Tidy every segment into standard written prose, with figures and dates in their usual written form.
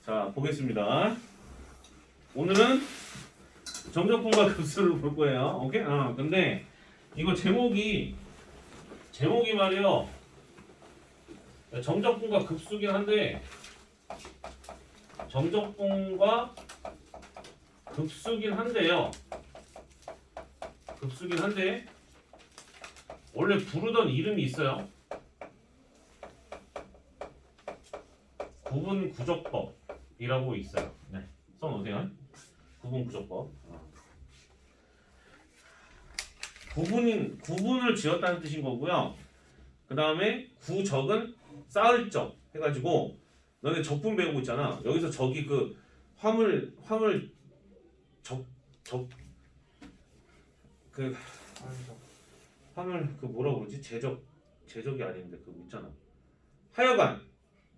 자, 보겠습니다. 오늘은 정적분과 급수를 볼 거예요. 오케이? 근데 이거 제목이 말이요. 정적분과 급수긴 한데 정적분과 급수긴 한데요. 급수긴 한데 원래 부르던 이름이 있어요. 구분구조법이라고 있어요. 네, 써놓으세요. 구분구조법. 구분을 지었다는 뜻인 거고요. 그 다음에 구적은 쌓을 적 해가지고 너네 적분 배우고 있잖아. 여기서 적이 그 화물 그 화물 그 뭐라고 그러지? 제적이 아닌데 그거 있잖아. 하여간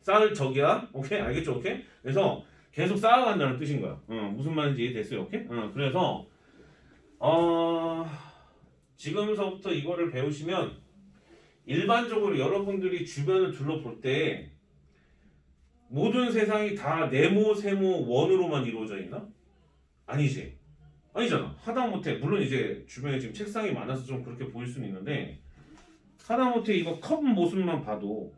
쌓을 적이야. 오케이? 알겠죠? 오케이? 그래서 계속 쌓아간다는 뜻인 거야. 무슨 말인지 됐어요. 오케이? 그래서 지금서부터 이거를 배우시면 일반적으로 여러분들이 주변을 둘러볼 때 모든 세상이 다 네모, 세모, 원으로만 이루어져 있나? 아니지. 아니잖아. 하다못해 물론 이제 주변에 지금 책상이 많아서 좀 그렇게 보일 수는 있는데 하다못해 이거 컵 모습만 봐도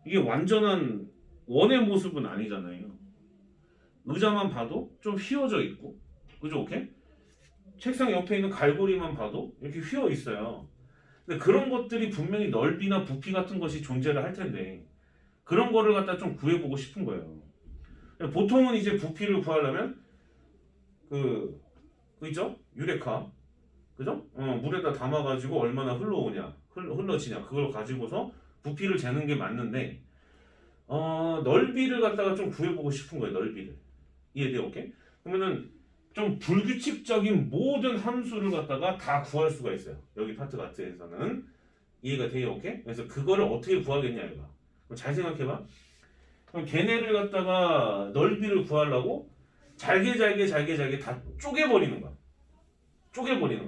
이게 완전한 원의 모습은 아니잖아요. 의자만 봐도 좀 휘어져 있고, 그죠? 오케이? 책상 옆에 있는 갈고리만 봐도 이렇게 휘어 있어요. 근데 그런 것들이 분명히 넓이나 부피 같은 것이 존재를 할 텐데 그런 거를 갖다 좀 구해보고 싶은 거예요. 보통은 이제 부피를 구하려면 그죠? 유레카, 그죠? 물에다 담아가지고 얼마나 흘러지냐 그걸 가지고서 부피를 재는 게 맞는데 넓이를 갖다가 좀 구해보고 싶은 거예요. 넓이를. 이해돼요? 오케이? 그러면은 좀 불규칙적인 모든 함수를 갖다가 다 구할 수가 있어요. 여기 파트 같에서는 이해가 돼요? 오케이? 그래서 그거를 어떻게 구하겠냐 이거. 그럼 잘 생각해봐. 그럼 걔네를 갖다가 넓이를 구하려고 잘게 다 쪼개버리는 거야.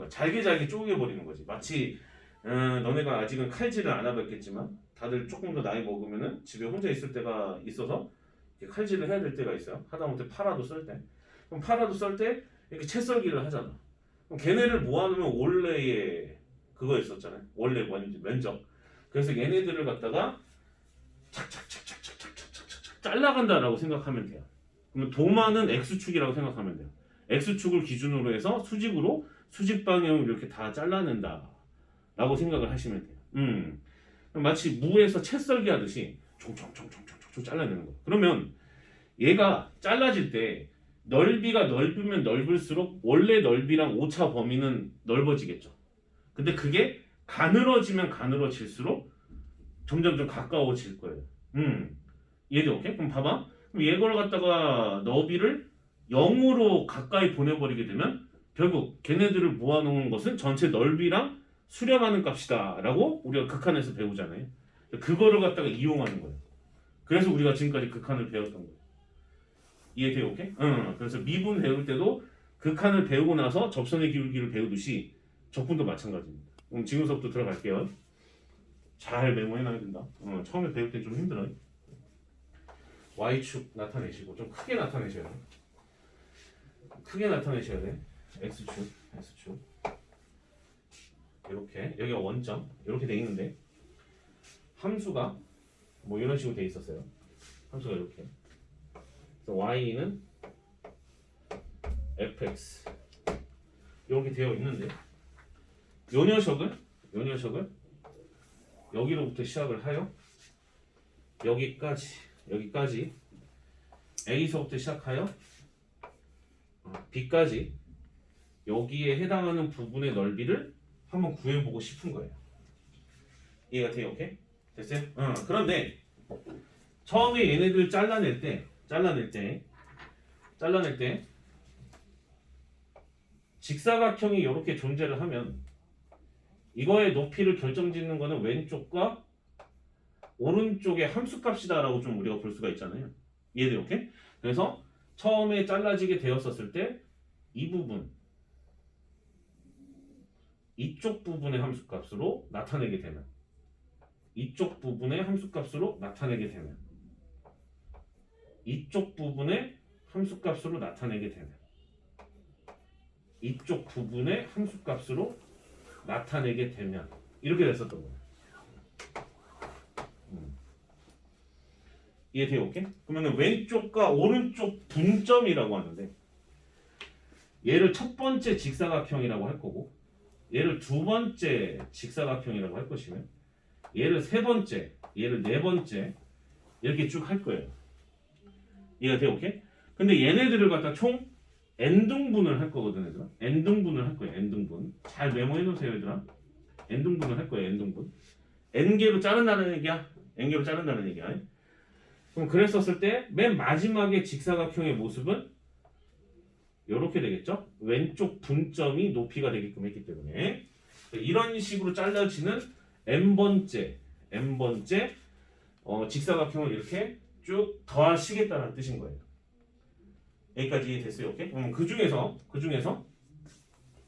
잘게 쪼개버리는 거지. 마치 너네가 아직은 칼질을 안 해봤겠지만 다들 조금 더 나이 먹으면은 집에 혼자 있을 때가 있어서 칼질을 해야 될 때가 있어요. 하다못해 파라도 썰 때. 그럼 파라도 썰 때 이렇게 채 썰기를 하잖아. 그럼 걔네를 모아놓으면 원래의 그거 있었잖아요. 원래 면적. 그래서 얘네들을 갖다가 착착착착착착착착 잘라간다라고 생각하면 돼요. 그러면 도마는 X축이라고 생각하면 돼요. X축을 기준으로 해서 수직 방향을 이렇게 다 잘라낸다라고 생각을 하시면 돼요. 마치 무에서 채 썰기 하듯이 총총총총총총 잘라내는 거. 그러면 얘가 잘라질 때 넓이가 넓으면 넓을수록 원래 넓이랑 오차 범위는 넓어지겠죠. 근데 그게 가늘어지면 가늘어질수록 점점 좀 가까워질 거예요. 얘도 오케이? 그럼 봐봐. 그럼 얘걸 갖다가 너비를 0으로 가까이 보내버리게 되면 결국 걔네들을 모아놓은 것은 전체 넓이랑 수렴하는 값이다라고 우리가 극한에서 배우잖아요. 그거를 갖다가 이용하는 거예요. 그래서 우리가 지금까지 극한을 배웠던 거예요. 이해돼요? 오케이? 그래서 미분 배울 때도 극한을 배우고 나서 접선의 기울기를 배우듯이 적분도 마찬가지입니다. 그럼 지금부터 들어갈게요. 잘 메모해놔야 된다. 처음에 배울 때 좀 힘들어요. Y축 나타내시고 좀 크게 나타내셔야 돼. X축. 이렇게 여기가 원점 이렇게 돼 있는데 함수가 뭐 이런 식으로 돼 있었어요. 함수가 이렇게. 그래서 y는 fx 이렇게 되어 있는데 요 녀석을 여기로부터 시작을 하여 여기까지 a서부터 시작하여 b까지 여기에 해당하는 부분의 넓이를 한번 구해보고 싶은 거예요. 이해가 돼요? 오케이? 됐어요? 그런데 처음에 얘네들 잘라낼 때 직사각형이 이렇게 존재를 하면 이거의 높이를 결정짓는 거는 왼쪽과 오른쪽의 함수값이다라고 좀 우리가 볼 수가 있잖아요. 이해돼요? 오케이? 그래서 처음에 잘라지게 되었었을 때 이 부분 이쪽 부분의 함수값으로 나타내게 되면 이쪽 부분의 함수값으로 나타내게 되면 이쪽 부분의 함수값으로 나타내게 되면 이렇게 됐었던 거예요. 이해돼요? 오케이? 그러면 왼쪽과 오른쪽 분점이라고 하는데 얘를 첫 번째 직사각형이라고 할 거고 얘를 두 번째 직사각형이라고 할 것이면 얘를 세 번째, 얘를 네 번째 이렇게 쭉 할 거예요. 이해가 돼요? 오케이? 근데 얘네들을 갖다 총 n등분을 할 거거든 얘들아. n등분을 할 거예요. n등분. 잘 메모해 놓으세요 얘들아. n등분을 할 거예요. n등분. n개로 자른다는 얘기야. n개로 자른다는 얘기야. 그럼 그랬었을 때 맨 마지막에 직사각형의 모습은 이렇게 되겠죠? 왼쪽 분점이 높이가 되게끔 했기 때문에 이런 식으로 잘라지는 n번째 직사각형을 이렇게 쭉 더하시겠다는 뜻인 거예요. 여기까지 됐어요. 오케이? 그 중에서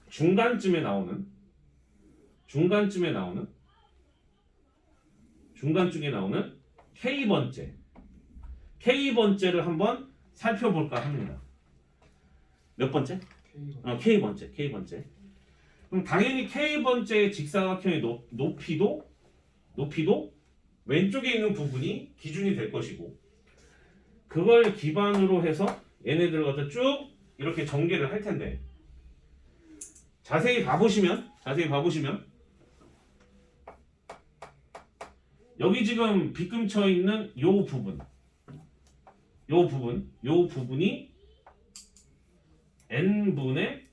중간쯤에 나오는 K번째를 한번 살펴볼까 합니다. 몇 번째? K번째. 그럼 당연히 K번째의 직사각형의 높이도 왼쪽에 있는 부분이 기준이 될 것이고 그걸 기반으로 해서 얘네들을 갖다 쭉 이렇게 전개를 할 텐데 자세히 봐보시면 여기 지금 빗금쳐 있는 요 부분이 n분의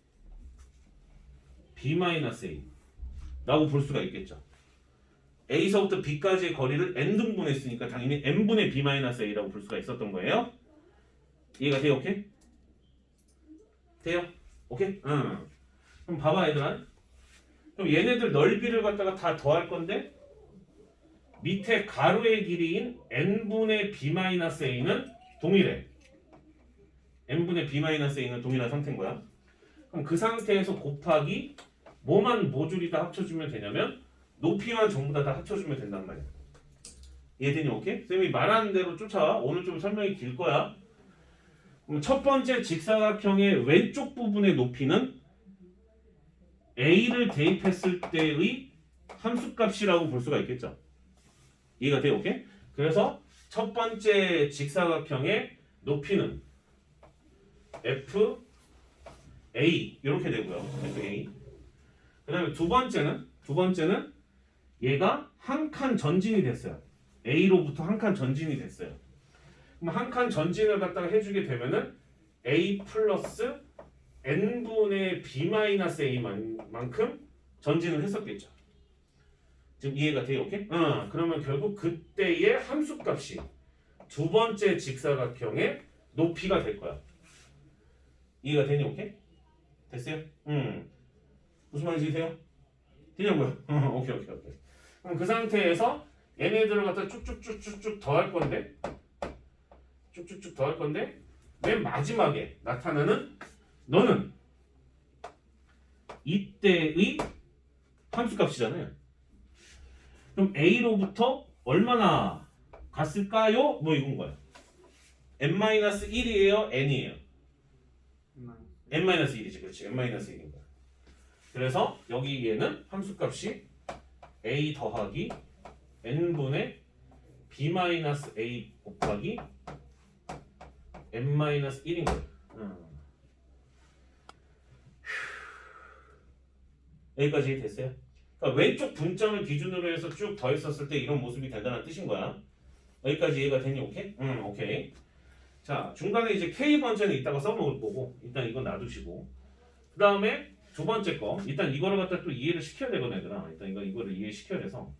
b-a 라고 볼 수가 있겠죠. a서부터 b까지의 거리를 n등분했으니까 당연히 n분의 b-a라고 볼 수가 있었던 거예요. 이해가 돼요? 오케이? 돼요? 오케이? 응. 그럼 봐봐 얘들아. 그럼 얘네들 넓이를 갖다가 다 더할 건데 밑에 가로의 길이인 n분의 b-a는 동일해. n분의 b-a는 동일한 상태인 거야. 그럼 그 상태에서 곱하기 뭐만 모듈이 다 합쳐주면 되냐면 높이만 전부 다 합쳐주면 된단 말이야. 이해되니? 오케이? 쌤이 말하는 대로 쫓아와. 오늘 좀 설명이 길 거야. 그럼 첫 번째 직사각형의 왼쪽 부분의 높이는 a를 대입했을 때의 함수값이라고 볼 수가 있겠죠. 이해가 돼요? 오케이? 그래서 첫 번째 직사각형의 높이는 fa 이렇게 되고요. fa. 그다음에 두 번째는 얘가 한 칸 전진이 됐어요. a로부터 한 칸 전진이 됐어요. 그럼 한 칸 전진을 갖다가 해주게 되면은 a 플러스 n분의 b-a만큼 전진을 했었겠죠. 지금 이해가 돼요? 오케이? 그러면 결국 그때의 함수값이 두 번째 직사각형의 높이가 될 거야. 이해가 되니? 오케이? 됐어요? 무슨 말인지 돼요? 되냐고요? 오케이. 그럼 그 상태에서 얘네들을 갖다 쭉쭉쭉쭉쭉 더할 건데 맨 마지막에 나타나는 너는 이때의 함수값이잖아요. 그럼 a로부터 얼마나 갔을까요? 뭐 이건 거야. n-1이에요? n이에요? n-1이지. 그렇지. n-1인 거야. 그래서 여기에는 함수값이 a 더하기 n분의 b-a 곱하기 n-1인 거야. 여기까지 됐어요? 그러니까 왼쪽 분점을 기준으로 해서 쭉 더했었을 때 이런 모습이 된다는 뜻인 거야. 여기까지 이해가 되니? 오케이? 오케이. 자, 중간에 이제 K번째는 이따가 써먹을 거고 일단 이건 놔두시고 그 다음에 두 번째 거 일단 이거를 갖다 또 이해를 시켜야 되거든 얘들아. 일단 이거를 이해시켜야 돼서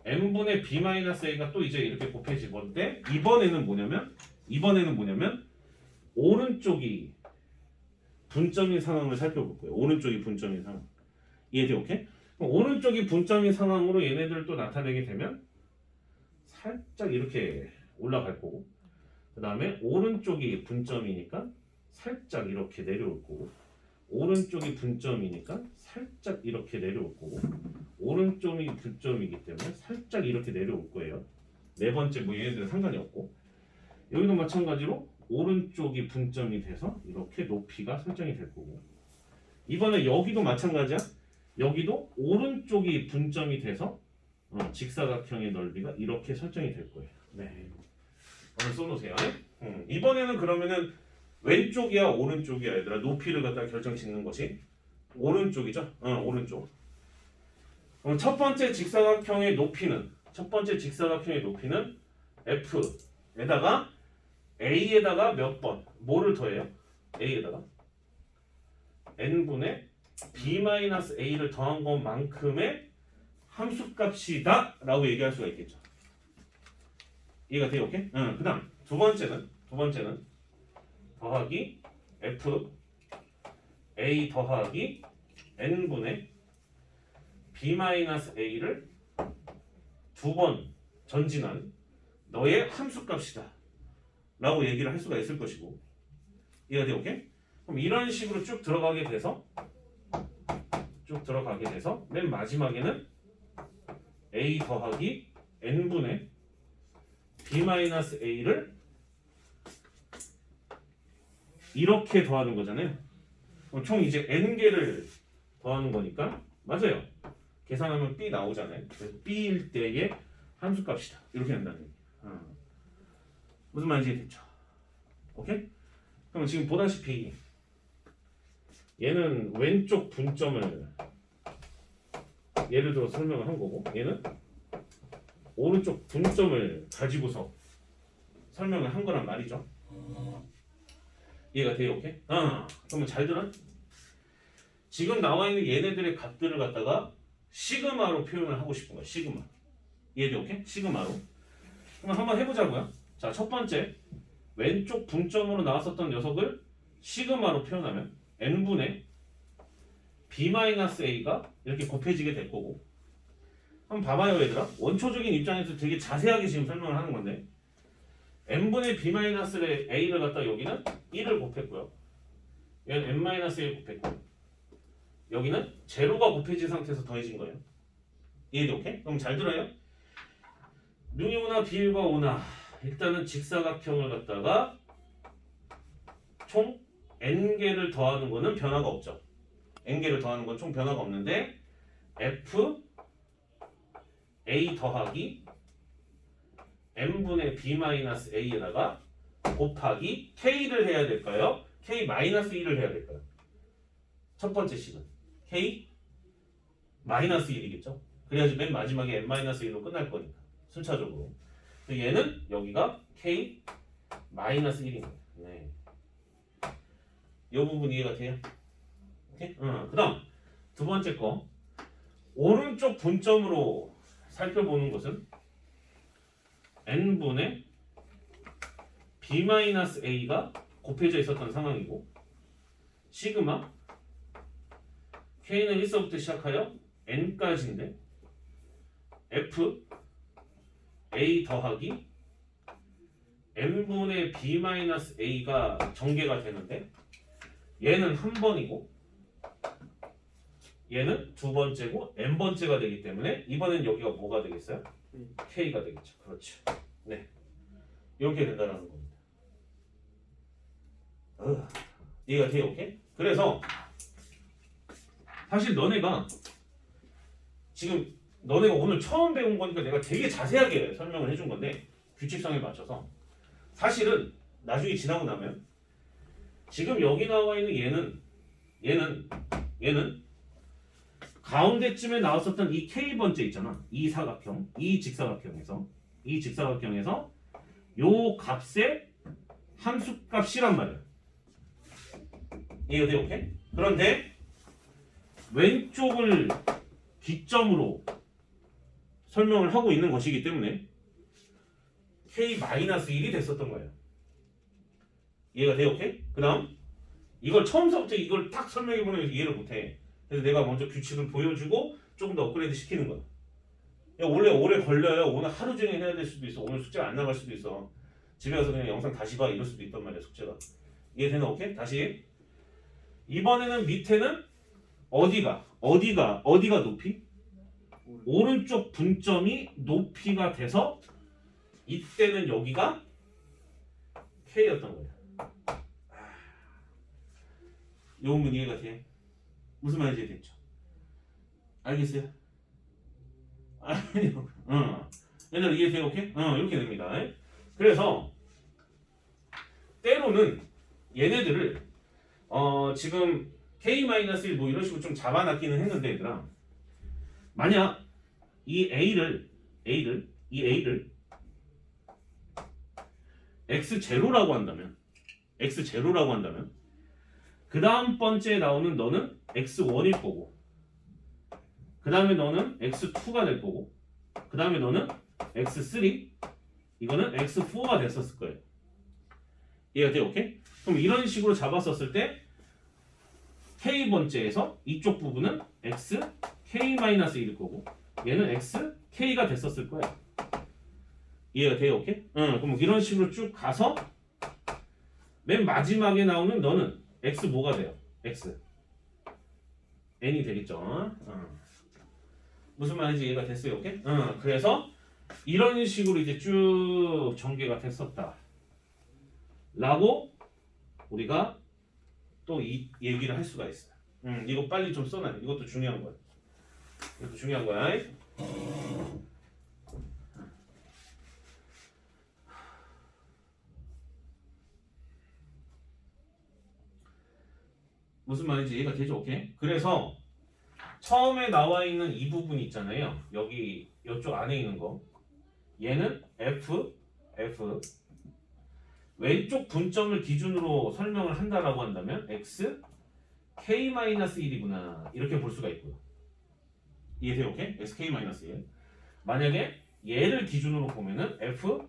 n분의 b-a가 또 이제 이렇게 곱해질 건데 이번에는 뭐냐면 오른쪽이 분점인 상황을 살펴볼 거예요. 오른쪽이 분점인 상황. 이해돼? 오케이? 그럼 오른쪽이 분점인 상황으로 얘네들을 또 나타내게 되면 살짝 이렇게 올라갈 거고 그 다음에 오른쪽이 분점이니까 살짝 이렇게 내려올 거고 오른쪽이 분점이니까 살짝 이렇게 내려올 거고 오른쪽이 분점이기 때문에 살짝 이렇게 내려올 거예요. 네 번째 뭐 얘네들은 상관이 없고 여기도 마찬가지로 오른쪽이 분점이 돼서 이렇게 높이가 설정이 될 거고 이번에 여기도 마찬가지야. 여기도 오른쪽이 분점이 돼서 직사각형의 넓이가 이렇게 설정이 될 거예요. 네. 오늘 써놓으세요. 이번에는 그러면은 왼쪽이야 오른쪽이야 얘들아 높이를 갖다 결정 짓는 것이 오른쪽이죠. 오른쪽. 그럼 첫 번째 직사각형의 높이는 F에다가 A에다가 몇 번? 뭐를 더해요? A에다가 n분의 b-a를 더한 것만큼의 함수값이다 라고 얘기할 수가 있겠죠. 이해가 돼요? 오케이? 그 다음 두 번째는 더하기 f a 더하기 n분의 b-a를 두 번 전진한 너의 함수값이다 라고 얘기를 할 수가 있을 것이고 이해가 돼요? 오케이? 그럼 이런 식으로 쭉 들어가게 돼서 맨 마지막에는 a 더하기 n분의 b-a를 이렇게 더하는 거잖아요. 그럼 총 이제 n개를 더하는 거니까 맞아요. 계산하면 b 나오잖아요. 그래서 b일 때의 함수값이다. 이렇게 된다는 얘기예요. 무슨 말인지 됐죠? 오케이? 그럼 지금 보다시피 얘는 왼쪽 분점을 예를 들어 설명을 한 거고 얘는 오른쪽 분점을 가지고서 설명을 한 거란 말이죠. 이해가 돼요? 오케이? 그러면 잘 들어? 지금 나와 있는 얘네들의 값들을 갖다가 시그마로 표현을 하고 싶은 거야. 시그마. 이해돼요? 오케이? 시그마로. 그럼 한번 해보자고요. 자, 첫 번째 왼쪽 분점으로 나왔었던 녀석을 시그마로 표현하면 n분의 b-a가 이렇게 곱해지게 될 거고 한번 봐봐요 얘들아. 원초적인 입장에서 되게 자세하게 지금 설명을 하는 건데 n분의 b-a를 갖다 여기는 1을 곱했고요. 얘는 n-1 곱했고 여기는 제로가 곱해진 상태에서 더해진 거예요. 이해돼? 오케이? 그럼 잘 들어요. 능이 오나 비일과 오나 일단은 직사각형을 갖다가 총 n개를 더하는 거는 변화가 없죠. n개를 더하는 건 총 변화가 없는데 f a 더하기 n분의 b-a에다가 곱하기 k를 해야 될까요? k-1을 해야 될까요? 첫 번째 식은 k-1이겠죠. 그래야지 맨 마지막에 n-1로 끝날 거니까 순차적으로. 얘는 여기가 k-1인 거예요. 네. 이 부분 이해가 돼요? 오케이? 그 다음 두 번째 거 오른쪽 분점으로 살펴보는 것은 n분의 b-a가 곱해져 있었던 상황이고 시그마 k는 1서부터 시작하여 n까지인데 f a 더하기 n분의 b-a가 전개가 되는데 얘는 한 번이고 얘는 두 번째고 n번째가 되기 때문에 이번엔 여기가 뭐가 되겠어요? k가 되겠죠. 그렇죠. 네, 이렇게 된다는 겁니다. 이해가 돼요? 오케이? 그래서 사실 너네가 오늘 처음 배운 거니까 내가 되게 자세하게 설명을 해준 건데 규칙성에 맞춰서 사실은 나중에 지나고 나면 지금 여기 나와 있는 얘는 가운데쯤에 나왔었던 이 K번째 있잖아. 이 사각형, 이 직사각형에서 요 값의 함수값이란 말이야. 이해가 돼요? 오케이? 그런데 왼쪽을 기점으로 설명을 하고 있는 것이기 때문에 K-1이 됐었던 거예요. 이해가 돼요? 오케이? 그 다음 이걸 처음서부터 이걸 딱 설명해보면 이해를 못해. 그래서 내가 먼저 규칙을 보여주고 조금 더 업그레이드 시키는 거야. 원래 오래 걸려요. 오늘 하루 종일 해야 될 수도 있어. 오늘 숙제가 안 나갈 수도 있어. 집에 가서 그냥 영상 다시 봐 이럴 수도 있단 말이야. 숙제가. 이해되나? 오케이? 다시 이번에는 밑에는 어디가 높이? 오른쪽 분점이 높이가 돼서 이때는 여기가 K였던 거예요. 요 부분 이해가 돼? 무슨 말인지 됐죠? 알겠어요? 아니요. 얘들 이해돼요? 오케이? 이렇게 됩니다. 그래서 때로는 얘네들을 지금 K-1 뭐 이런 식으로 좀 잡아놨기는 했는데 얘들아, 만약 이 A를 X0라고 한다면 그 다음 번째에 나오는 너는 X1일 거고, 그 다음에 너는 X2가 될 거고, 그 다음에 너는 X3, 이거는 X4가 됐었을 거예요. 이해가 돼요? 오케이? 그럼 이런 식으로 잡았었을 때 K번째에서 이쪽 부분은 X K-1일 거고, 얘는 X K가 됐었을 거예요. 이해가 돼요? 오케이? 그럼 이런 식으로 쭉 가서 맨 마지막에 나오는 너는 X 뭐가 돼요? X N이 되겠죠? 무슨 말인지 이해가 됐어요? 오케이? 그래서 이런 식으로 이제 쭉 전개가 됐었다 라고 우리가 또 이 얘기를 할 수가 있어요. 이거 빨리 좀 써놔요. 이것도 중요한 거야. 이것도 중요한 거야. 무슨 말인지 이해가 되죠? 오케이? 그래서 처음에 나와 있는 이 부분 있잖아요. 여기 이쪽 안에 있는 거. 얘는 F 왼쪽 분점을 기준으로 설명을 한다라고 한다면 X K-1이구나 이렇게 볼 수가 있고요. 이해돼요? 오케이? X K-1. 만약에 얘를 기준으로 보면은 F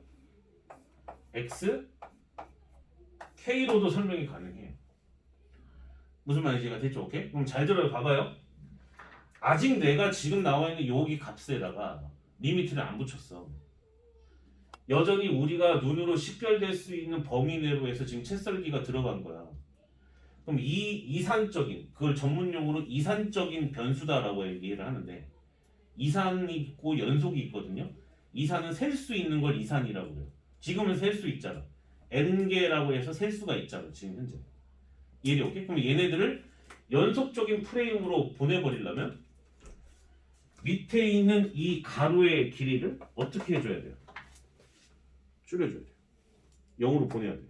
X K로도 설명이 가능해요. 무슨 말인지가 됐죠? 오케이? 그럼 잘 들어요. 봐봐요. 아직 내가 지금 나와 있는 여기 값에다가 리미트를 안 붙였어. 여전히 우리가 눈으로 식별될 수 있는 범위 내로 해서 지금 채썰기가 들어간 거야. 그럼 이 이산적인, 그걸 전문용어로 이산적인 변수다라고 얘기를 하는데, 이산이 있고 연속이 있거든요. 이산은 셀 수 있는 걸 이산이라고 그래요. 지금은 셀 수 있잖아. n개라고 해서 셀 수가 있잖아. 지금 현재. 이해돼? 오케이? 그럼 얘네들을 연속적인 프레임으로 보내버리려면 밑에 있는 이 가로의 길이를 어떻게 해줘야 돼요? 줄여줘야 돼요. 0으로 보내야 돼요.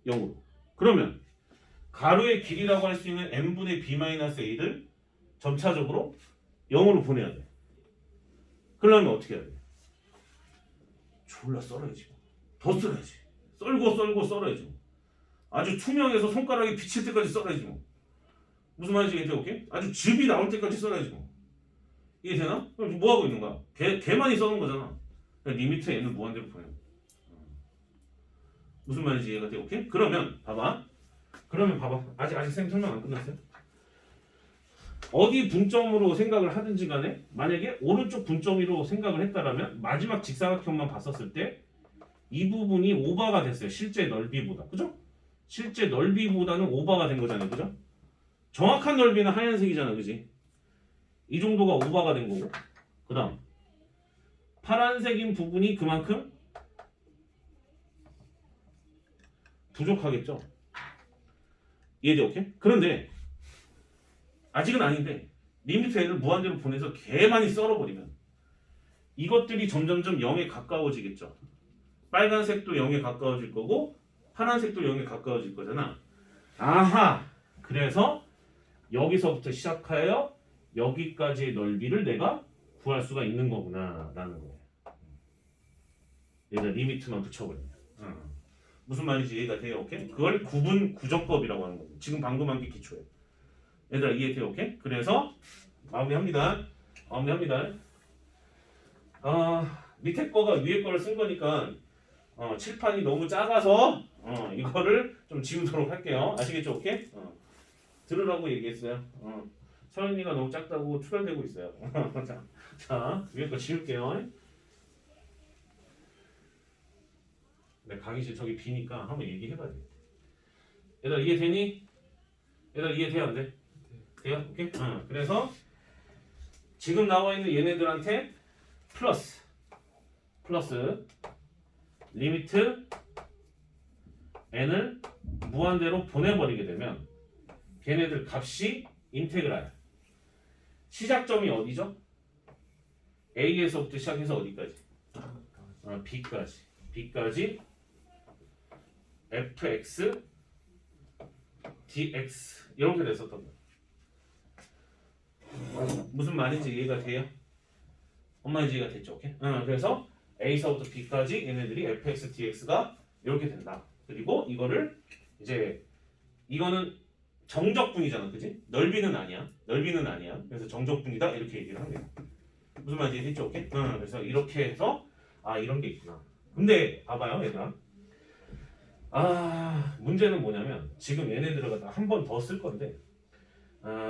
0으로. 그러면 가로의 길이라고 할 수 있는 n분의 b-a를 점차적으로 0으로 보내야 돼. 그러려면 어떻게 해야 돼? 졸라 썰어야지. 더 썰어야지. 썰고 썰어야지. 아주 투명해서 손가락이 비칠 때까지 썰어야지 뭐. 무슨 말인지 이해돼? 오케이? 아주 즙이 나올 때까지 썰어야지 뭐. 이해되나? 그럼 뭐 하고 있는 거야? 개만이 써는 거잖아. 리미트 n을 무한대로 보내. 무슨 말인지 이해가 돼? 오케이? 그러면 봐봐. 아직 쌤 설명 안 끝났어요? 어디 분점으로 생각을 하든지 간에 만약에 오른쪽 분점으로 생각을 했다라면 마지막 직사각형만 봤었을 때 이 부분이 오버가 됐어요. 실제 넓이보다. 그죠? 실제 넓이보다는 오버가 된 거잖아요. 그죠? 정확한 넓이는 하얀색이잖아. 그지? 이 정도가 오버가 된 거고, 그 다음 파란색인 부분이 그만큼 부족하겠죠? 이해돼? 오케이? 그런데 아직은 아닌데 리미트 n을 무한대로 보내서 개 많이 썰어버리면 이것들이 점점점 0에 가까워지겠죠. 빨간색도 0에 가까워질 거고 파란색도 0에 가까워질 거잖아. 아하! 그래서 여기서부터 시작하여 여기까지의 넓이를 내가 구할 수가 있는 거구나 라는 거예요. 얘가 리미트만 붙여버리면. 무슨 말인지 이해가 돼요? 오케이? 그걸 구분 구정법이라고 하는 거예요. 지금 방금 한 게 기초예요. 얘들아 이해돼요? 오케이? 그래서 마무리합니다. 밑에 거가 위에 거를 쓴 거니까 칠판이 너무 작아서 이거를 좀 지우도록 할게요. 아시겠죠? 오케이? 들으라고 얘기했어요. 서현이가 너무 작다고 투덜대고 있어요. 자, 위에 거 지울게요. 내 강의실 저기 비니까 한번 얘기해봐야 돼. 얘들아 이해되니? 얘들아 이해돼요? 안 돼? 돼요? 오케이? 그래서 지금 나와 있는 얘네들한테 플러스 리미트 n을 무한대로 보내버리게 되면 걔네들 값이 인테그랄. 시작점이 어디죠? A에서부터 시작해서 어디까지? B까지. B까지 fx dx 이렇게 됐었던 거예요. 무슨 말인지 이해가 돼요? 엄마 이해가 됐죠? 오케이? 그래서 A서부터 B까지 얘네들이 fx dx가 이렇게 된다. 그리고 이거를 이제 이거는 정적분이잖아, 그지? 넓이는 아니야. 넓이는 아니야. 그래서 정적분이다 이렇게 얘기를 합니다. 무슨 말인지 됐죠? 오케이? 그래서 이렇게 해서 이런 게 있구나. 근데 봐봐요, 얘들아. 문제는 뭐냐면 지금 얘네들을 갖다 한 번 더 쓸 건데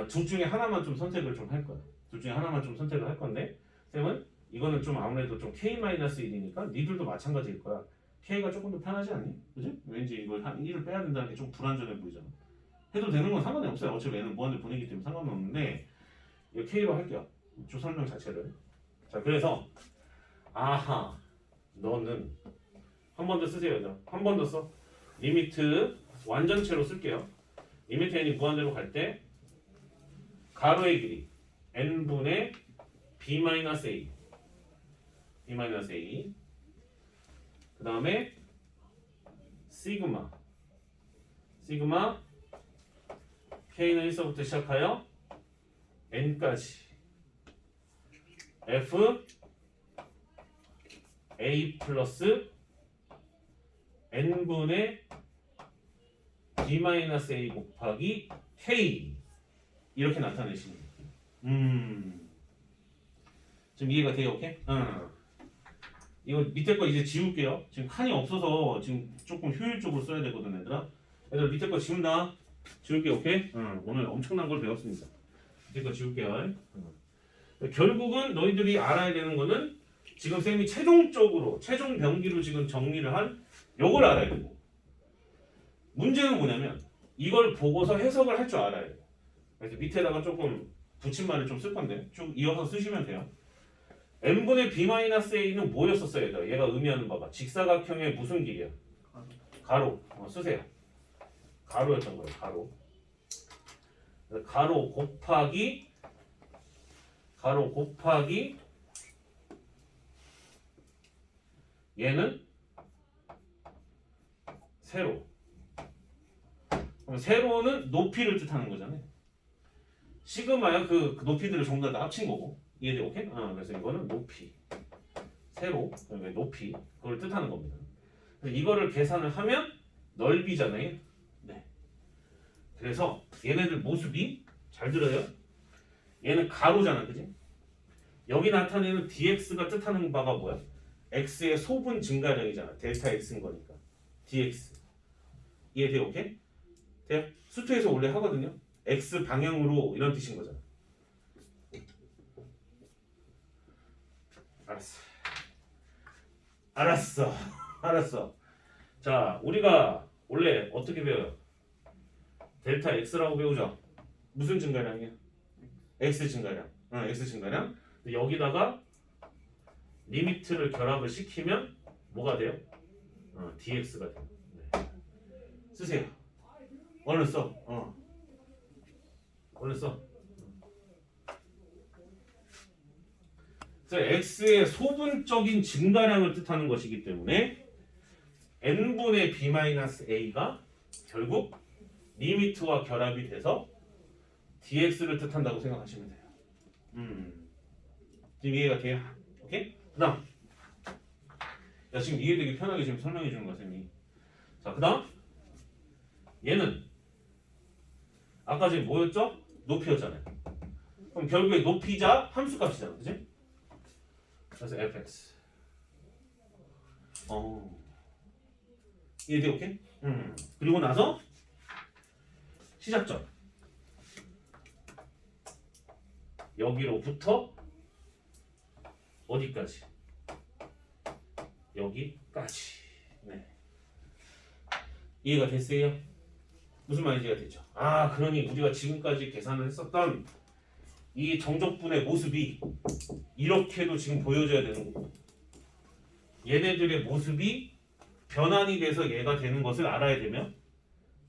둘 중에 하나만 좀 선택을 좀 할 거야. 둘 중에 하나만 좀 선택을 할 건데 쌤은 이거는 좀 아무래도 좀 K-1이니까 니들도 마찬가지일 거야. K가 조금 더 편하지 않니? 그지? 왠지 이걸 한 1을 빼야 된다는 게 좀 불안전해 보이잖아. 해도 되는 건 상관이 없어요. 어차피 얘는 무한대 보내기 때문에 상관은 없는데 이거 K로 할게요. 주 설명 자체를. 자, 그래서 너는 한 번 더 쓰세요, 얘들아. 한 번 더 써. 리미트 완전체로 쓸게요. 리미트 n이 무한대로 갈 때 가로의 길이 n분의 b-a b-a 그 다음에 시그마 k는 1서부터 시작하여 n까지 f a 플러스 n분의 b-a 곱하기 k 이렇게 나타내시는 거예요. 지금 이해가 돼요? 오케이? 이거 밑에 거 이제 지울게요. 지금 칸이 없어서 지금 조금 효율적으로 써야 되거든, 얘들아. 얘들아 밑에 거 지운다. 지울게, 오케이? 오늘 엄청난 걸 배웠습니다. 밑에 거 지울게요. 결국은 너희들이 알아야 되는 거는 지금 쌤이 최종적으로 최종 병기로 지금 정리를 한 요걸 알아야 되고 문제는 뭐냐면 이걸 보고서 해석을 할 줄 알아야 돼요. 그래서 밑에다가 조금 붙임말을 좀 쓸 건데 쭉 이어서 쓰시면 돼요. n분의 b-a는 뭐였었어요? 얘들아? 얘가 의미하는 바가 직사각형의 무슨 길이야? 가로. 쓰세요. 가로였던 거예요. 가로 곱하기 얘는 세로. 그럼 세로는 높이를 뜻하는 거잖아요. 시그마야 그 높이들을 전부 다 합친 거고. 이해돼? 오케이? 그래서 이거는 높이. 세로, 그러니까 높이. 그걸 뜻하는 겁니다. 그래서 이거를 계산을 하면 넓이잖아요. 네. 그래서 얘네들 모습이 잘 들어요. 얘는 가로잖아, 그지? 여기 나타내는 dx가 뜻하는 바가 뭐야? x의 소분 증가량이잖아. 델타 x인 거니까. dx. 이해돼요? 오케이? 돼요? 수투에서 원래 하거든요. x 방향으로 이런 뜻인 거잖아. 알았어. 자, 우리가 원래 어떻게 배워요? 델타 x라고 배우죠. 무슨 증가량이야? x 증가량. x 증가량. 여기다가 리미트를 결합을 시키면 뭐가 돼요? dx가 돼요. 네. 쓰세요. 얼른 써. 얼른 써. 그래서 x의 소분적인 증가량을 뜻하는 것이기 때문에 n분의 b-a가 결국 리미트와 결합이 돼서 dx를 뜻한다고 생각하시면 돼요. 지금 이해가 돼요? 오케이? 그다음 지금 이해되기 편하게 지금 설명해 주는 거야, 쌤이. 자, 그다음 얘는 아까 지금 뭐였죠? 높이였잖아요. 그럼 결국에 높이자 함수값이잖아, 그지? 그래서 fx. 이해돼? 오케이? 그리고 나서 시작점 여기로부터 어디까지? 여기까지. 네. 이해가 됐어요? 무슨 말인지가 됐죠? 그러니 우리가 지금까지 계산을 했었던 이 정적분의 모습이 이렇게도 지금 보여져야 되는 거고 얘네들의 모습이 변환이 돼서 얘가 되는 것을 알아야 되면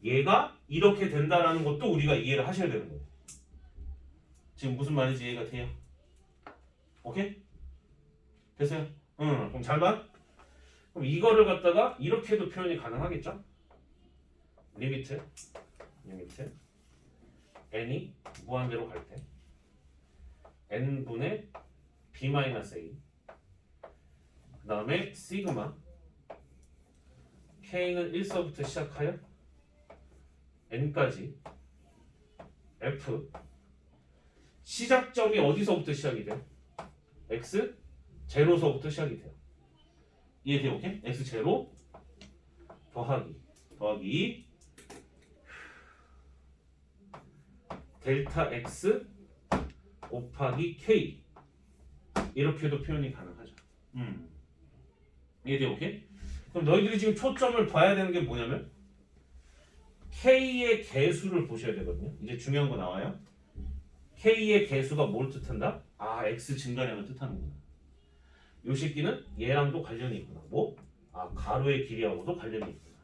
얘가 이렇게 된다라는 것도 우리가 이해를 하셔야 되는 거예요. 지금 무슨 말인지 이해가 돼요? 오케이? 됐어요? 응. 그럼 잘 봐. 그럼 이거를 갖다가 이렇게도 표현이 가능하겠죠? 리미트 n이 무한대로 갈 때 n분의 b-a 그 다음에 시그마 k는 1서부터 시작하여 n까지 f 시작점이 어디서부터 시작이 돼요? x 제로서부터 시작이 돼요. 이해돼요? 오케이? x 제로 더하기 델타 x 곱하기 k 이렇게도 표현이 가능하죠. 이해돼요? 오케이? 그럼 너희들이 지금 초점을 봐야 되는 게 뭐냐면 k의 개수를 보셔야 되거든요. 이제 중요한 거 나와요. k의 개수가 뭘 뜻한다? 아, x 증가량을 뜻하는구나. 요 새끼는 얘랑도 관련이 있구나. 뭐? 아, 가로의 길이하고도 관련이 있구나.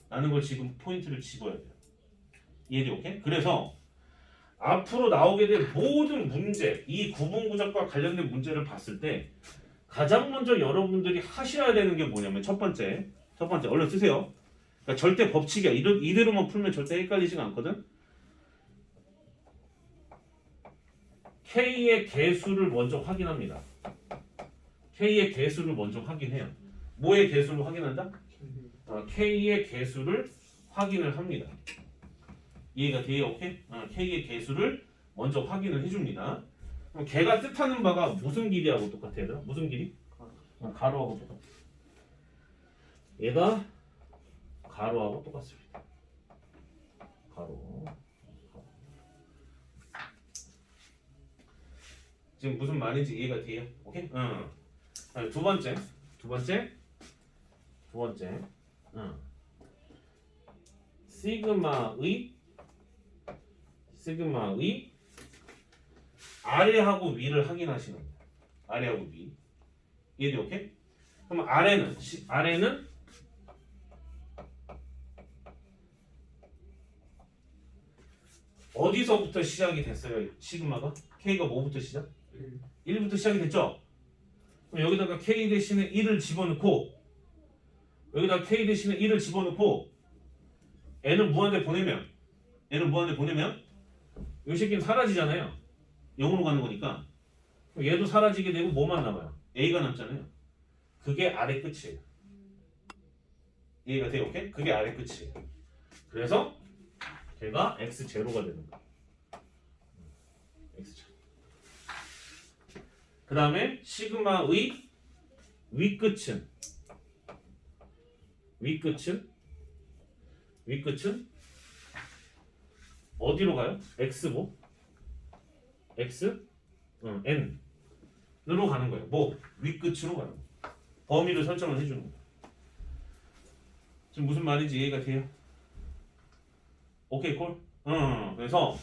라는 걸 지금 포인트를 집어야 돼요. 이해돼요? 오케이? 그래서 앞으로 나오게 될 모든 문제, 이 구분구작과 관련된 문제를 봤을 때 가장 먼저 여러분들이 하셔야 되는 게 뭐냐면 첫 번째 얼른 쓰세요. 그러니까 절대 법칙이야. 이대로만 풀면 절대 헷갈리지가 않거든. K의 개수를 먼저 확인합니다. K의 개수를 먼저 확인해요. 뭐의 개수를 확인한다? K의 개수를 확인을 합니다. 이해가 돼요? 오케이? K의 개수를 먼저 확인을 해줍니다. 그럼 걔가 뜻하는 바가 무슨 길이하고 똑같아요? 얘들아? 무슨 길이? 가로하고 똑같아. 얘가 가로하고 똑같습니다. 가로. 지금 무슨 말인지 이해가 돼요? 오케이? 두 번째. 시그마의 아래하고 위를 확인하시는 거예요. 아래하고 위. 이해돼? 오케이? 그럼 아래는 어디서부터 시작이 됐어요? 시그마가? K가 뭐부터 시작? 1부터 시작이 됐죠? 그럼 여기다가 K 대신에 1을 집어넣고 여기다가 K 대신에 1을 집어넣고 N을 무한대 보내면 이 새끼는 사라지잖아요. 0으로 가는 거니까 그럼 얘도 사라지게 되고 뭐만 남아요? A가 남잖아요. 그게 아래 끝이에요. 이해가 돼요? 오케이? 그게 아래 끝이에요. 그래서 걔가 X0가 되는 거예요. X0. 그 다음에 시그마의 윗끝은 어디로 가요? X뭐? N으로 가는 거예요. 뭐? 윗끝으로 가는 거예요. 범위를 설정을 해주는 거예요. 지금 무슨 말인지 이해가 돼요? 오케이 콜? 그래서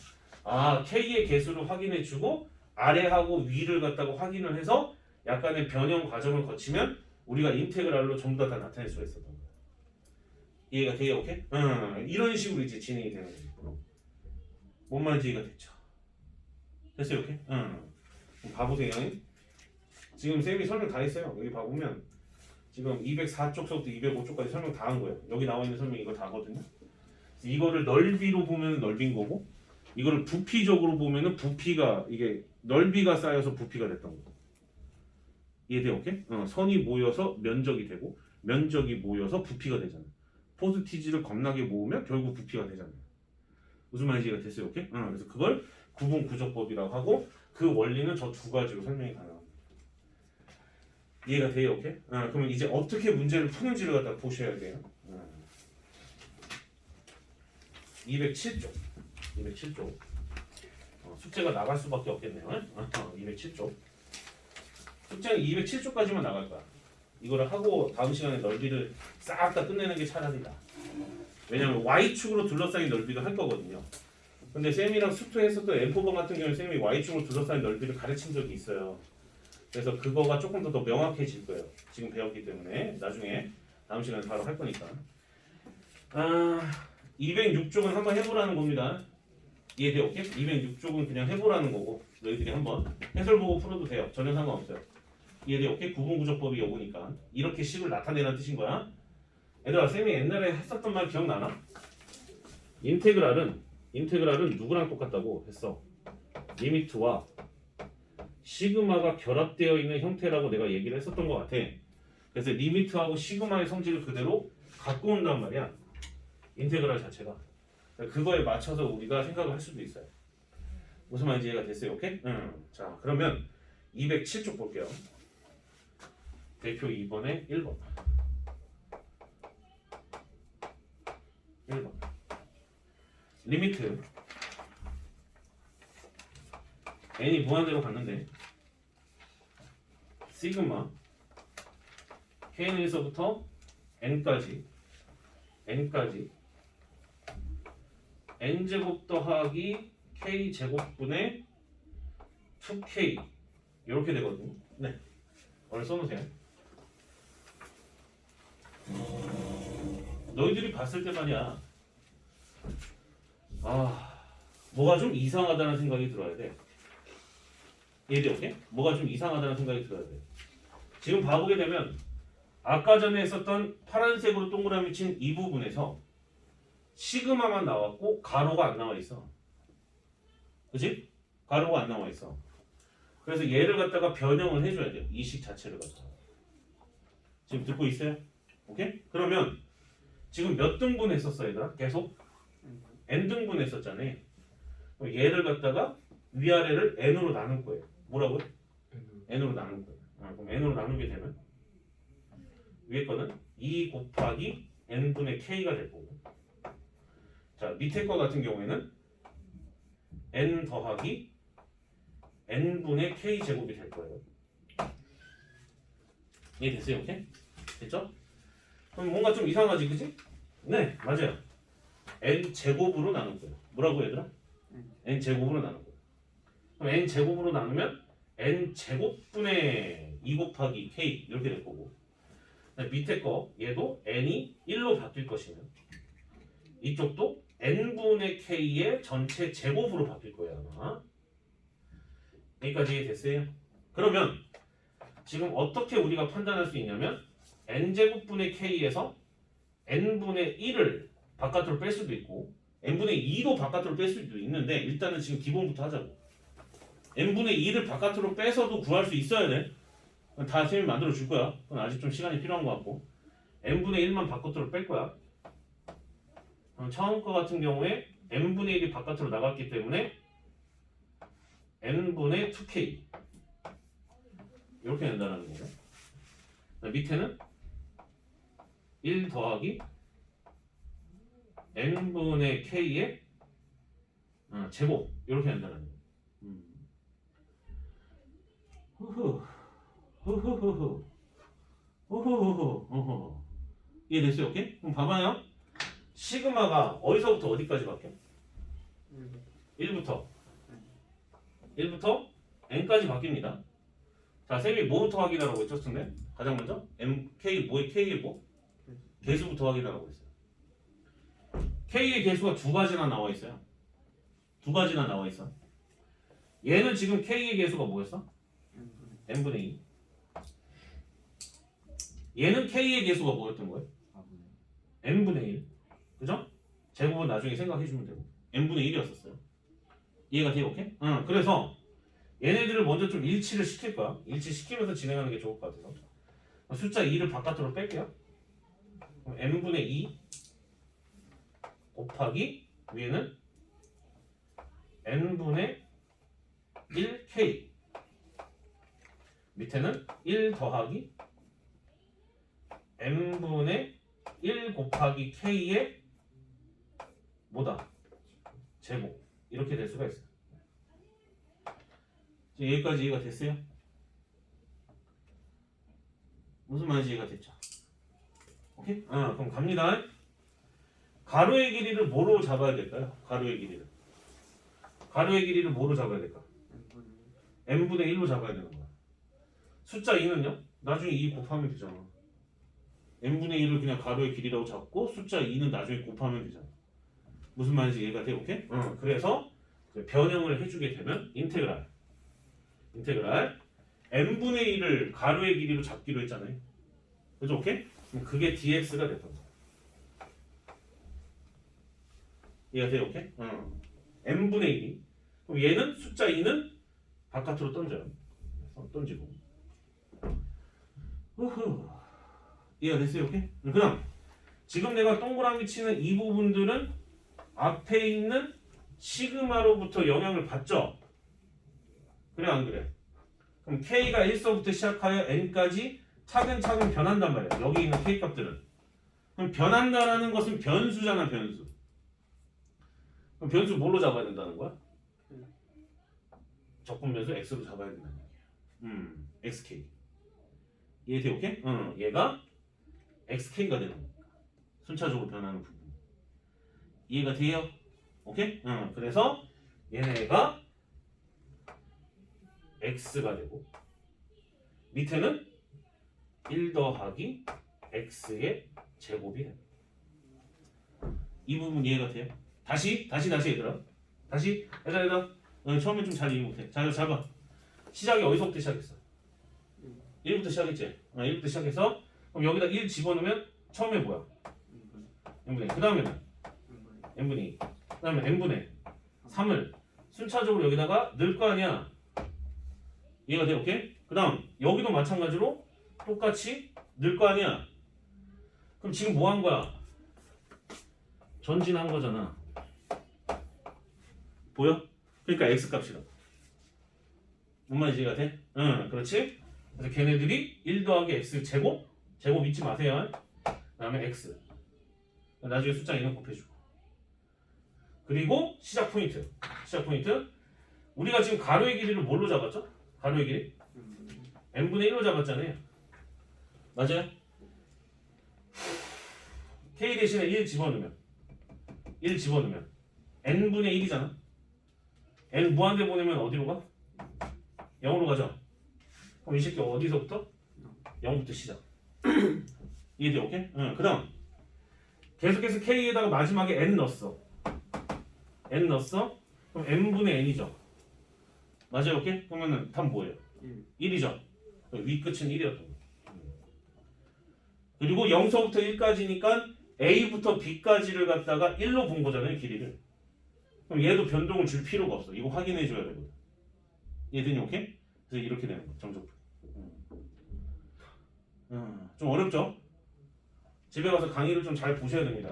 K의 개수를 확인해주고 아래하고 위를 갖다가 확인을 해서 약간의 변형 과정을 거치면 우리가 인테그랄로 전부 다 나타낼 수가 있었던 거예요. 이해가 돼요? 오케이? 이런 식으로 이제 진행이 되는 거예요. 뭔 말인지 이해가 됐죠? 됐어요? 오케이? 그럼 봐보세요. 지금 쌤이 설명 다 했어요. 여기 봐보면 지금 204쪽서부터 205쪽까지 설명 다 한 거예요. 여기 나와 있는 설명 이거 다거든요. 이거를 넓이로 보면 넓인 거고 이거를 부피적으로 보면은 부피가 이게 넓이가 쌓여서 부피가 됐던 거고. 이해돼요? 오케이? 선이 모여서 면적이 되고 면적이 모여서 부피가 되잖아요. 포스티지를 겁나게 모으면 결국 부피가 되잖아요. 무슨 말인지 이해가 됐어요? 오케이? 그래서 그걸 구분구조법이라고 하고 그 원리는 저 두 가지로 설명이 가능합니다. 이해가 돼요? 오케이? 그러면 이제 어떻게 문제를 푸는지를 갖다 보셔야 돼요. 207쪽. 숙제가 나갈 수밖에 없겠네요. 207쪽. 숙제는 207쪽까지만 나갈 거야. 이거를 하고 다음 시간에 넓이를 싹 다 끝내는 게 차라리 나. 왜냐면 Y축으로 둘러싸인 넓이도 할 거거든요. 근데 쌤이랑 수투했었던 M4번 같은 경우는 쌤이 Y축으로 둘러싸인 넓이를 가르친 적이 있어요. 그래서 그거가 조금 더 명확해질 거예요. 지금 배웠기 때문에 나중에 다음 시간에 바로 할 거니까. 206쪽은 한번 해보라는 겁니다. 이해돼? 오케이? 206쪽은 그냥 해보라는 거고 너희들이 한번 해설 보고 풀어도 돼요. 전혀 상관없어요. 이해돼? 오케이? 구분구조법이 요거니까 이렇게 식을 나타내라는 뜻인 거야. 얘들아 쌤이 옛날에 했었던 말 기억나나? 인테그랄은 누구랑 똑같다고 했어? 리미트와 시그마가 결합되어 있는 형태라고 내가 얘기를 했었던 것 같아. 그래서 리미트하고 시그마의 성질을 그대로 갖고 온단 말이야. 인테그랄 자체가. 그거에 맞춰서 우리가 생각을 할 수도 있어요. 무슨 말인지 이해가 됐어요? 오케이? 자 그러면 207쪽 볼게요. 대표 2번에 1번. 리미트 n이 무한대로 갔는데 시그마 kn에서부터 n까지 n제곱 더하기 k제곱분의 2k 이렇게 되거든요. 네, 오늘 써놓으세요. 너희들이 봤을 때 말이야, 뭐가 좀 이상하다는 생각이 들어야 돼. 이해돼? 오케이? 뭐가 좀 이상하다는 생각이 들어야 돼. 지금 봐보게 되면 아까 전에 했었던 파란색으로 동그라미 친 이 부분에서 시그마만 나왔고 가로가 안 나와 있어. 그치? 가로가 안 나와 있어. 그래서 얘를 갖다가 변형을 해줘야 돼요. 이 식 자체를 갖다가. 지금 듣고 있어요? 오케이? 그러면 지금 몇 등분 했었어 얘들아? 계속? n등분 했었잖아. 얘를 갖다가 위아래를 n으로 나눌 거예요. 뭐라고요? n으로 나눌 거예요. 그럼 n으로 나누게 되면 위에 거는 2 곱하기 n분의 k가 될 거고, 자 밑에 거 같은 경우에는 n 더하기 n분의 k 제곱이 될 거예요. 이해됐어요? 오케이? 됐죠? 그럼 뭔가 좀 이상하지, 그치? 네, 맞아요. n 제곱으로 나눌 거예요. 뭐라고 얘들아? n 제곱으로 나눌 거예요. 그럼 n 제곱으로 나누면 n 제곱분의 2 곱하기 k 이렇게 될 거고, 밑에 거 얘도 n이 1로 바뀔 것이면 이쪽도 n분의 k의 전체 제곱으로 바뀔 거예요 아마. 여기까지 됐어요? 그러면 지금 어떻게 우리가 판단할 수 있냐면 n제곱분의 k에서 n분의 1을 바깥으로 뺄 수도 있고 n분의 2도 바깥으로 뺄 수도 있는데, 일단은 지금 기본부터 하자고. n분의 2를 바깥으로 빼서도 구할 수 있어야 돼. 다 선생님이 만들어 줄 거야. 그건 아직 좀 시간이 필요한 것 같고, n분의 1만 바깥으로 뺄 거야. 처음 거 같은 경우에 n분의 1이 바깥으로 나갔기 때문에 n분의 2k 이렇게 된다는 거고, 밑에는 1 더하기 n분의 k의 제곱 이렇게 된다는 거예요. 후후후후 이해됐어요? 오케이? 그럼 봐봐요. 시그마가 어디서부터 어디까지 바뀌어? 1부터 n까지 바뀝니다. 자, 쌤이 뭐부터 확인하라고 했죠? 근데 가장 먼저 k 뭐의 k의 뭐? 개수부터 확인하라고 했어요. k의 개수가 두 가지나 나와 있어요. 두 가지나 나와 있어. 얘는 지금 k의 개수가 뭐였어? n분의 2. 얘는 k의 개수가 뭐였던 거예요? n분의 1. 그죠? 제곱은 나중에 생각해 주면 되고 n분의 1이었었어요. 이해가 돼요? 오케이? 그래서 얘네들을 먼저 좀 일치를 시킬 거야. 일치시키면서 진행하는 게 좋을 것 같아서 숫자 2를 바깥으로 뺄게요. 그럼 n분의 2 곱하기 위에는 n분의 1k, 밑에는 1 더하기 n분의 1 곱하기 k의 뭐다? 제곱. 이렇게 될 수가 있어요. 여기까지 이해가 됐어요? 무슨 말인지 이해가 됐죠? 오케이? 그럼 갑니다. 가로의 길이를 뭐로 잡아야 될까요? 가로의 길이를 뭐로 잡아야 될까? n분의 1로 잡아야 되는 거야. 숫자 2는요? 나중에 2 곱하면 되잖아. n분의 1을 그냥 가로의 길이라고 잡고 숫자 2는 나중에 곱하면 되잖아. 무슨 말인지 이해가 돼? 오케이? 그래서 변형을 해주게 되면 인테그랄 n분의 1을 가로의 길이로 잡기로 했잖아요. 그죠? 오케이? 그럼 그게 dx가 됐던 거야. 이해가 돼? 오케이? n분의 1이 그럼 얘는 숫자 2는 바깥으로 던져요. 던지고 우후. 이해가 됐어요? 오케이? 그럼 지금 내가 동그라미 치는 이 부분들은 앞에 있는 시그마로부터 영향을 받죠? 그래 안 그래? 그럼 K가 1서부터 시작하여 N까지 차근차근 변한단 말이야. 여기 있는 K 값들은. 그럼 변한다라는 것은 변수잖아, 변수. 그럼 변수 뭘로 잡아야 된다는 거야? 적분 변수 X로 잡아야 된다는 얘기야. XK. 이해돼, 오케이? 얘가 XK가 되는 거야. 순차적으로 변하는 부분. 이해가 돼요? 오케이? 그래서 얘네가 x가 되고 밑에는 1 더하기 x의 제곱이 됩니다. 이 부분 이해가 돼요? 다시 얘들아. 다시 얘들아. 처음에 좀 잘 이해 못해. 자, 잡아. 시작이 어디서부터 시작했어? 1부터 시작했지? 1부터 시작해서 그럼 여기다 1 집어넣으면 처음에 뭐야? n분의 1. 그 다음에는 n분의 2. 그 다음에 n분의 3을 순차적으로 여기다가 넣을 거 아니야. 이해가 돼? 오케이? 그 다음 여기도 마찬가지로 똑같이 넣을 거 아니야. 그럼 지금 뭐 한 거야? 전진한 거잖아. 보여? 그러니까 x값이다. 뭔 말인지 이해가 돼? 응, 그렇지? 그래서 걔네들이 1 더하기 x 제곱 잊지 마세요. 그 다음에 x 나중에 숫자 2는 곱해주고 그리고 시작 포인트 우리가 지금 가로의 길이를 뭘로 잡았죠? 가로의 길이 n분의 1로 잡았잖아요. 맞아요? k 대신에 1 집어넣으면 n분의 1이잖아. n 무한대 보내면 어디로 가? 0으로 가죠. 그럼 이 새끼 어디서부터? 0부터 시작. 이해돼? 오케이? 그 다음 계속해서 k에다가 마지막에 n 넣었어. 그럼 n분의 n이죠. 맞아요? 오케이? 그러면은 답 뭐예요? 1이죠. 위 끝은 1이었던 거예요. 그리고 0서부터 1까지니까 a부터 b까지를 갖다가 1로 본 거잖아요, 길이를. 그럼 얘도 변동을 줄 필요가 없어. 이거 확인해 줘야 되거든. 얘들이 오케이? 그래서 이렇게 되는 거야, 정적분. 좀 어렵죠? 집에 가서 강의를 좀 잘 보셔야 됩니다.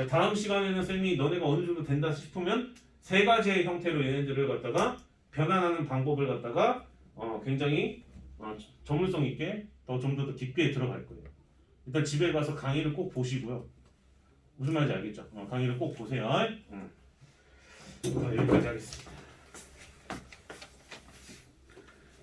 다음 시간에는 쌤이 너네가 어느 정도 된다 싶으면 세 가지의 형태로 얘네들을 갖다가 변환하는 방법을 갖다가 굉장히 전문성 있게 좀 더 깊게 들어갈 거예요. 일단 집에 가서 강의를 꼭 보시고요. 무슨 말인지 알겠죠? 강의를 꼭 보세요. 여기까지 하겠습니다.